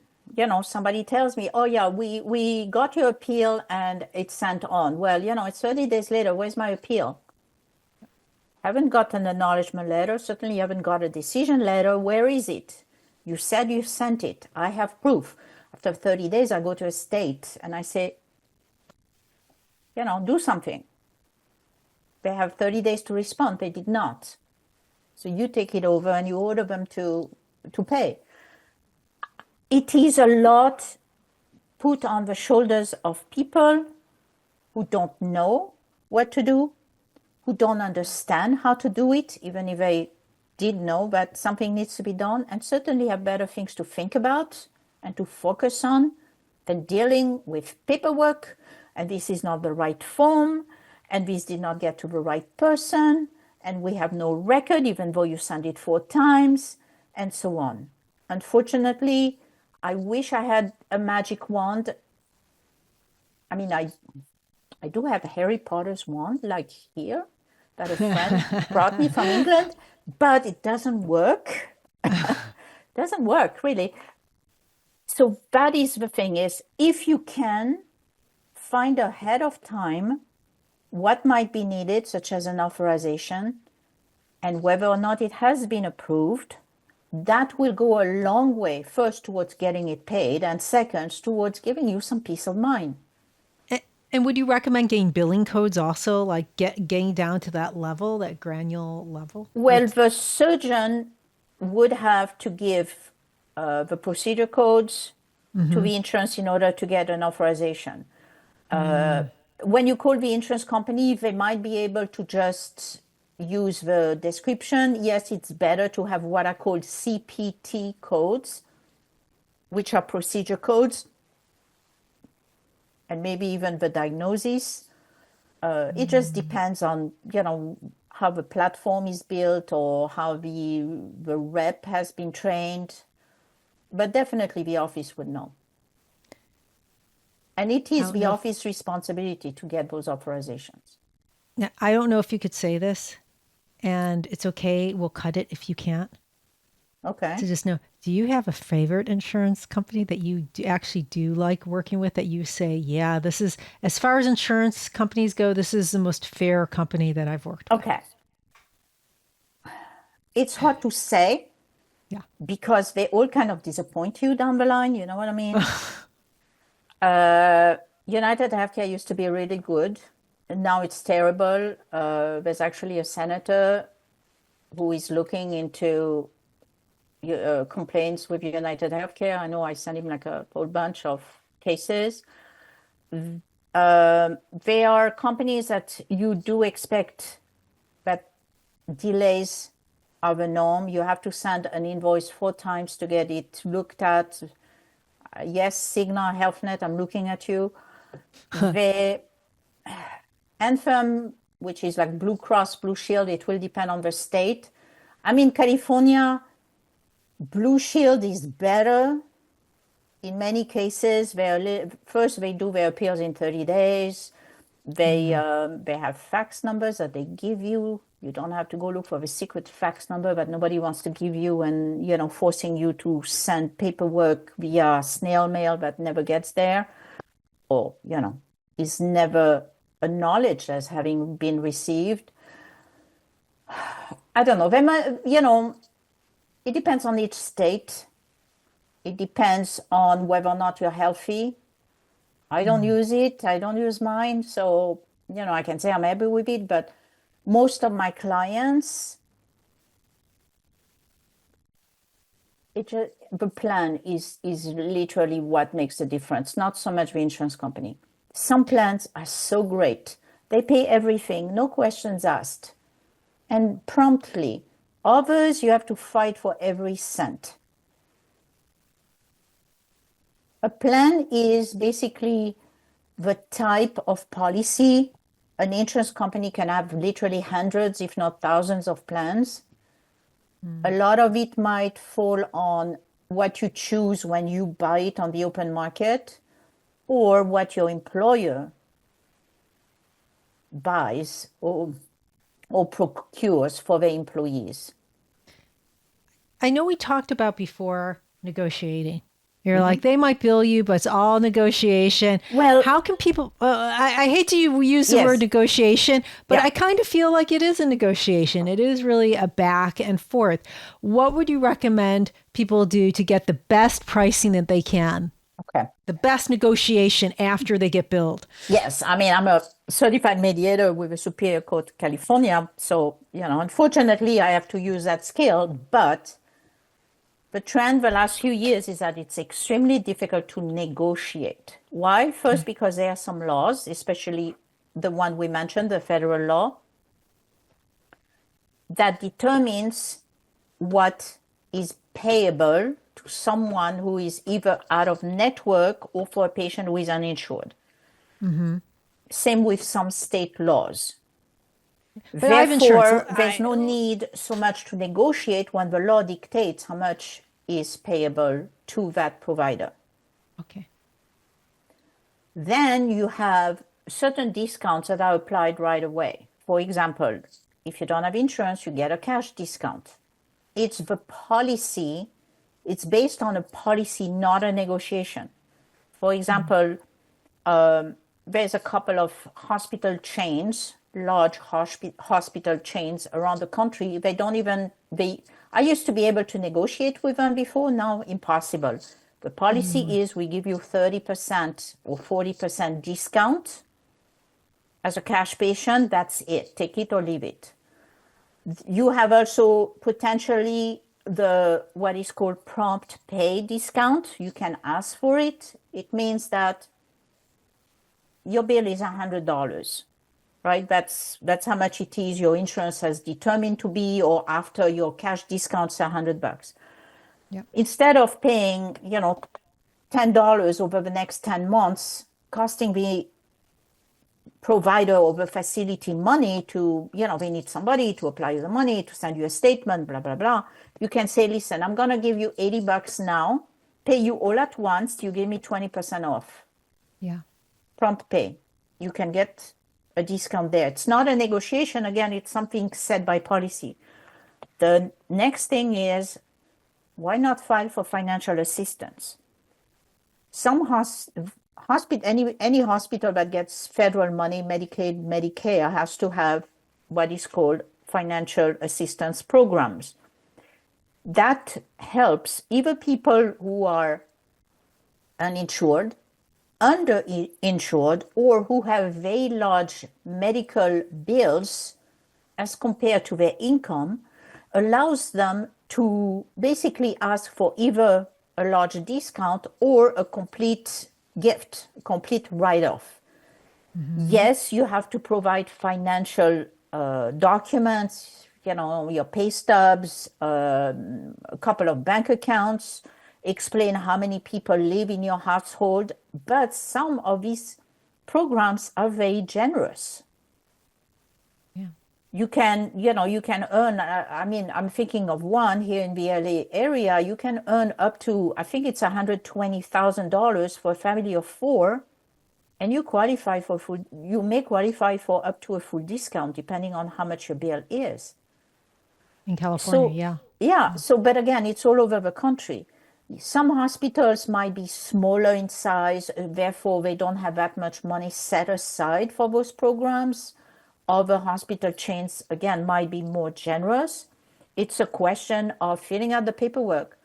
somebody tells me, oh yeah, we got your appeal and it's sent on. Well, it's 30 days later. Where's my appeal? Haven't got an acknowledgement letter. Certainly haven't got a decision letter. Where is it? You said you sent it. I have proof. After 30 days, I go to a state and I say, do something. They have 30 days to respond. They did not. So you take it over and you order them to pay. It is a lot put on the shoulders of people who don't know what to do, who don't understand how to do it, even if they did know that something needs to be done, and certainly have better things to think about and to focus on than dealing with paperwork, and this is not the right form, and this did not get to the right person, and we have no record even though you sent it 4 times, and so on. Unfortunately, I wish I had a magic wand. I mean, I do have Harry Potter's wand, like here, that a friend brought me from England, but it doesn't work. Doesn't work, really. So that is the thing is, if you can find ahead of time what might be needed, such as an authorization, and whether or not it has been approved, that will go a long way, first towards getting it paid, and second, towards giving you some peace of mind. And would you recommend getting billing codes also, like getting down to that level, that granular level? Well, the surgeon would have to give the procedure codes to the insurance in order to get an authorization. When you call the insurance company, they might be able to just use the description. Yes, it's better to have what are called CPT codes, which are procedure codes, and maybe even the diagnosis. It just depends on, how the platform is built or how the rep has been trained. But definitely the office would know. And it is the office responsibility to get those authorizations. Now, I don't know if you could say this, and it's okay. We'll cut it if you can't. Okay. To just know, do you have a favorite insurance company that you actually do like working with that you say, yeah, this is, as far as insurance companies go, this is the most fair company that I've worked with? Okay. It's hard to say Yeah. because they all kind of disappoint you down the line. You know what I mean? United Healthcare used to be really good. And now it's terrible. There's actually a senator who is looking into complaints with United Healthcare. I know I sent him like a whole bunch of cases. They are companies that you do expect that delays are the norm. You have to send an invoice 4 times to get it looked at. Yes, Cigna, HealthNet, I'm looking at you. The Anthem, which is like Blue Cross, Blue Shield, it will depend on the state. I mean, California, Blue Shield is better in many cases. First, they do their appeals in 30 days. They have fax numbers that they give you. You don't have to go look for the secret fax number that nobody wants to give you and, forcing you to send paperwork via snail mail that never gets there or, is never acknowledged as having been received. I don't know. They might, it depends on each state. It depends on whether or not you're healthy. I don't use it. I don't use mine. So, I can say I'm happy with it, but most of my clients, the plan is literally what makes the difference, not so much the insurance company. Some plans are so great. They pay everything, no questions asked, and promptly. Others, you have to fight for every cent. A plan is basically the type of policy. An insurance company can have literally hundreds, if not thousands of plans. A lot of it might fall on what you choose when you buy it on the open market or what your employer buys or procures for their employees. I know we talked about before negotiating. You're like, they might bill you, but it's all negotiation. Well, how can people, I hate to use the Yes. word negotiation, but Yeah. I kind of feel like it is a negotiation. It is really a back and forth. What would you recommend people do to get the best pricing that they can? Okay. The best negotiation after they get billed? Yes, I mean, I'm a certified mediator with a Superior Court California. So, unfortunately, I have to use that skill. But the trend the last few years is that it's extremely difficult to negotiate. Why? First, because there are some laws, especially the one we mentioned, the federal law, that determines what is payable to someone who is either out of network or for a patient who is uninsured. Same with some state laws. But I have insurance. Therefore, there's no need so much to negotiate when the law dictates how much is payable to that provider. Okay. Then you have certain discounts that are applied right away. For example, if you don't have insurance, you get a cash discount. It's the policy It's based on a policy, not a negotiation. For Mm. example, there's a couple of hospital chains, large hospital chains around the country. They don't even, they, I used to be able to negotiate with them before, now impossible. The Mm. policy is we give you 30% or 40% discount as a cash patient. That's it. Take it or leave it. You have also potentially the what is called prompt pay discount. You can ask for it. It means that your bill is $100, right? That's how much it is. Your insurance has determined to be, or after your cash discounts, $100. Yep. Instead of paying, $10 over the next 10 months, costing the provider of the facility money to, they need somebody to apply the money, to send you a statement, blah, blah, blah. You can say, listen, I'm going to give you $80 now, pay you all at once. You give me 20% off. Yeah. Prompt pay. You can get a discount there. It's not a negotiation. Again, it's something set by policy. The next thing is, why not file for financial assistance? Some hospital, any hospital that gets federal money, Medicaid, Medicare, has to have what is called financial assistance programs. That helps either people who are uninsured, underinsured, or who have very large medical bills as compared to their income, allows them to basically ask for either a large discount or a complete gift, a complete write-off. Mm-hmm. Yes, you have to provide financial documents, your pay stubs, a couple of bank accounts, explain how many people live in your household, but some of these programs are very generous. Yeah. You can earn, I'm thinking of one here in the LA area. You can earn up to, I think it's $120,000 for a family of four, and you may qualify for up to a full discount depending on how much your bill is. In California, So, yeah. yeah, Yeah. but again, it's all over the country. Some hospitals might be smaller in size, therefore they don't have that much money set aside for those programs. Other hospital chains, again, might be more generous. It's a question of filling out the paperwork.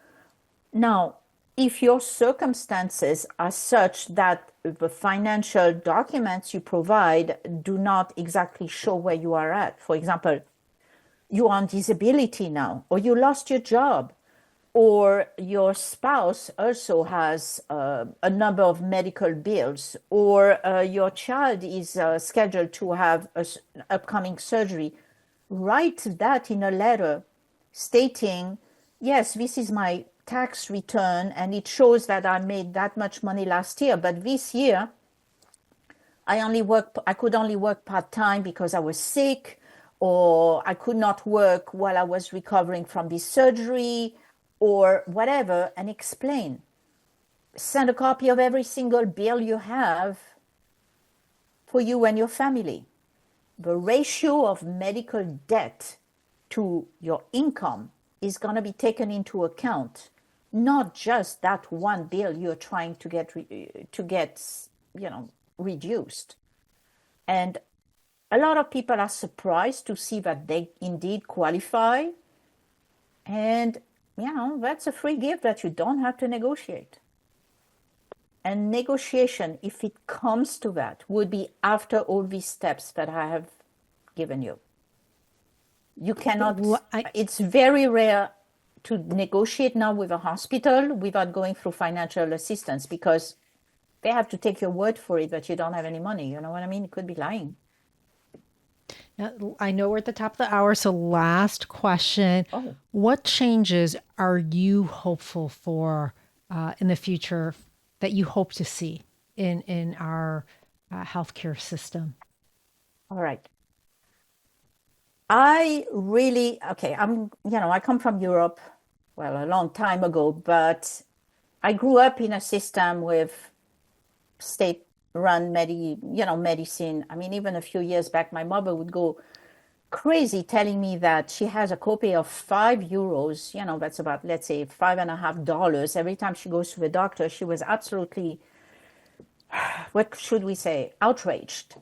Now, if your circumstances are such that the financial documents you provide do not exactly show where you are at, for example, you're on disability now, or you lost your job, or your spouse also has a number of medical bills, or your child is scheduled to have an upcoming surgery, write that in a letter stating, yes, this is my tax return and it shows that I made that much money last year, but this year I could only work part-time because I was sick, or I could not work while I was recovering from this surgery, or whatever, and explain. Send a copy of every single bill you have for you and your family. The ratio of medical debt to your income is going to be taken into account, not just that one bill you're trying to get reduced. And a lot of people are surprised to see that they indeed qualify. And, that's a free gift that you don't have to negotiate. And negotiation, if it comes to that, would be after all these steps that I have given you. You cannot, I, it's very rare to negotiate now with a hospital without going through financial assistance, because they have to take your word for it that you don't have any money. You know what I mean? It could be lying. I know we're at the top of the hour, so last question. Oh, What changes are you hopeful for in the future that you hope to see in our healthcare system? all right. I come from Europe, well, a long time ago, but I grew up in a system with state-run medicine. I mean, even a few years back, my mother would go crazy telling me that she has a copay of €5. That's about, let's say, $5.50 every time she goes to the doctor. She was absolutely, what should we say, outraged.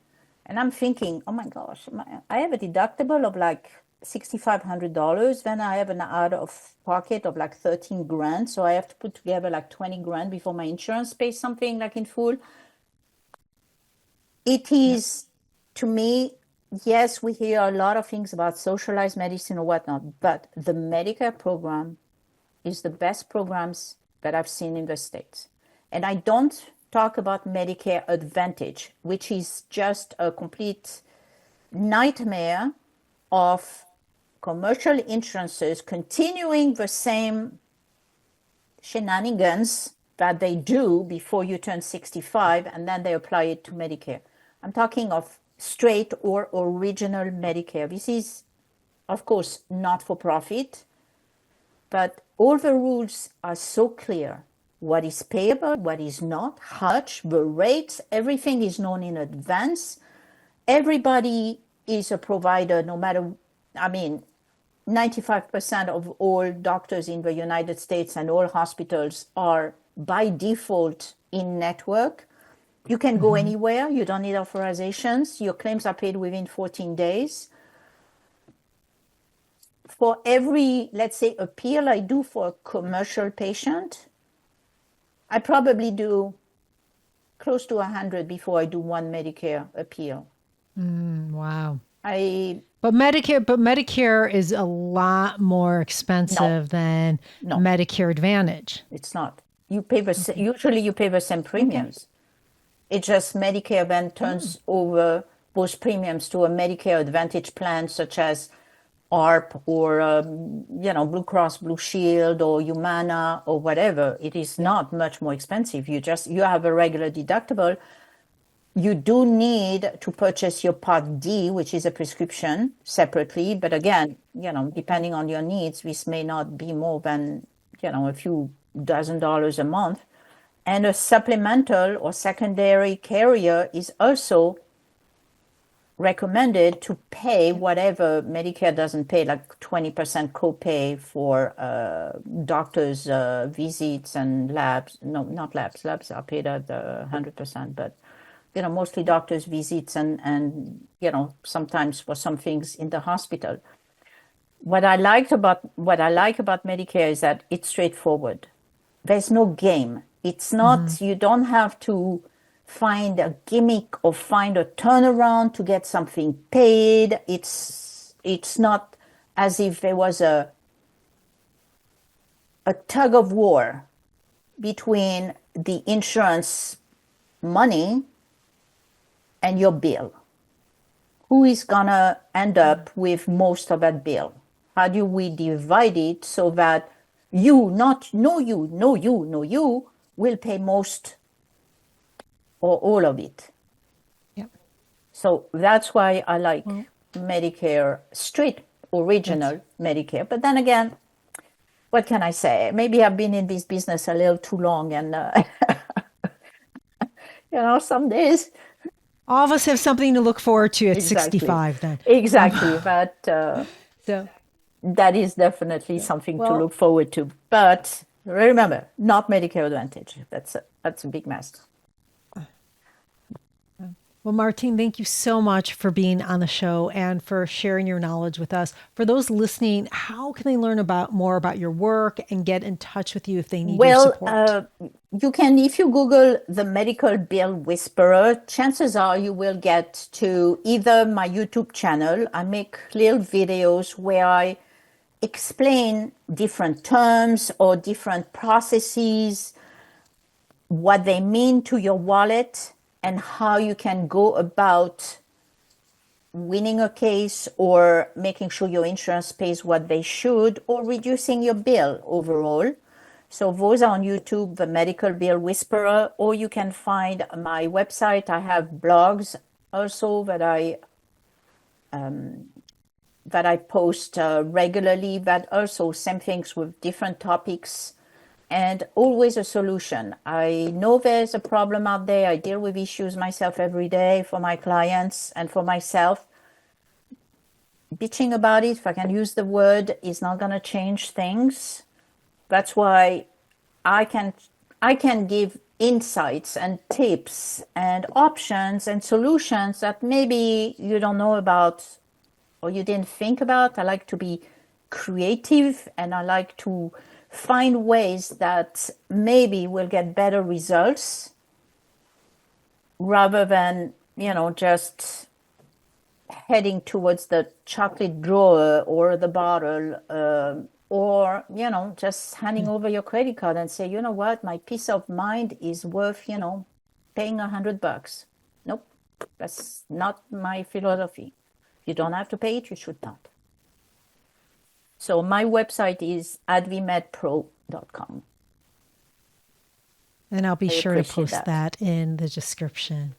And I'm thinking, oh my gosh, I have a deductible of like $6,500. Then I have an out of pocket of like 13 grand. So I have to put together like 20 grand before my insurance pays something like in full. It is, to me, yes, we hear a lot of things about socialized medicine or whatnot, but the Medicare program is the best programs that I've seen in the States. And I don't talk about Medicare Advantage, which is just a complete nightmare of commercial insurances continuing the same shenanigans that they do before you turn 65 and then they apply it to Medicare. I'm talking of straight or original Medicare. This is, of course, not for profit, but all the rules are so clear. What is payable, what is not, how much, the rates, everything is known in advance. Everybody is a provider, no matter, 95% of all doctors in the United States and all hospitals are by default in network. You can go anywhere. You don't need authorizations. Your claims are paid within 14 days. For every, let's say, appeal I do for a commercial patient, I probably do close to 100 before I do one Medicare appeal. Wow. I But Medicare is a lot more expensive than no, Medicare Advantage. it's not. You pay usually you pay the same premiums. It's just Medicare then turns over those premiums to a Medicare Advantage plan, such as ARP or Blue Cross Blue Shield or Humana or whatever. It is not much more expensive. You have a regular deductible. You do need to purchase your Part D, which is a prescription, separately. But again, depending on your needs, this may not be more than, a few $dozen a month. And a supplemental or secondary carrier is also recommended to pay whatever Medicare doesn't pay, like 20% copay for doctors' visits and labs. No, not labs. Labs are paid at 100%, but mostly doctors' visits and sometimes for some things in the hospital. What I like about Medicare is that it's straightforward. There's no game. It's not, you don't have to find a gimmick or find a turnaround to get something paid. It's not as if there was a tug of war between the insurance money and your bill. Who is gonna end up with most of that bill? How do we divide it so that you will pay most or all of it? Yep. So that's why I like Medicare, straight original Medicare. But then again, what can I say? Maybe I've been in this business a little too long, and some days. All of us have something to look forward to at Exactly. 65 then. Exactly. But So that is definitely something to look forward to. But remember, not Medicare Advantage. That's a big mess. Well, Martine, thank you so much for being on the show and for sharing your knowledge with us. For those listening, how can they learn more about your work and get in touch with you if they need your support? You can, if you Google the Medical Bill Whisperer, chances are you will get to either my YouTube channel. I make little videos where I explain different terms or different processes, what they mean to your wallet, and how you can go about winning a case or making sure your insurance pays what they should or reducing your bill overall. So those are on YouTube, the Medical Bill Whisperer, or you can find my website. I have blogs also that I post regularly, that also same things with different topics and always a solution. I know there's a problem out there. I deal with issues myself every day for my clients and for myself. bitching about it, if I can use the word, is not going to change things. That's why I can give insights and tips and options and solutions that maybe you don't know about or you didn't think about. I like to be creative, and I like to find ways that maybe will get better results rather than, just heading towards the chocolate drawer or the bottle, or, just handing over your credit card and say, you know what, my peace of mind is worth, paying $100. Nope, that's not my philosophy. You don't have to pay it, you should not. So my website is advimedpro.com. And I'll be I sure to appreciate post that. that in the description.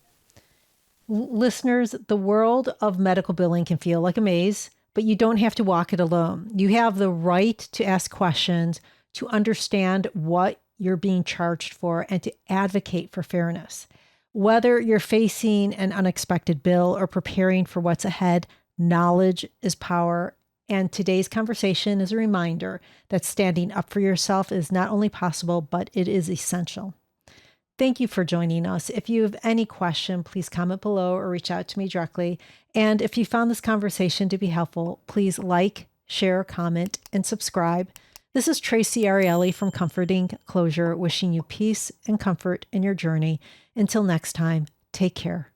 Listeners, the world of medical billing can feel like a maze, but you don't have to walk it alone. You have the right to ask questions, to understand what you're being charged for, and to advocate for fairness. Whether you're facing an unexpected bill or preparing for what's ahead, knowledge is power. And today's conversation is a reminder that standing up for yourself is not only possible, but it is essential. Thank you for joining us. If you have any question, please comment below or reach out to me directly. And if you found this conversation to be helpful, please like, share, comment, and subscribe. This is Tracy Ariely from Comforting Closure, wishing you peace and comfort in your journey. Until next time, take care.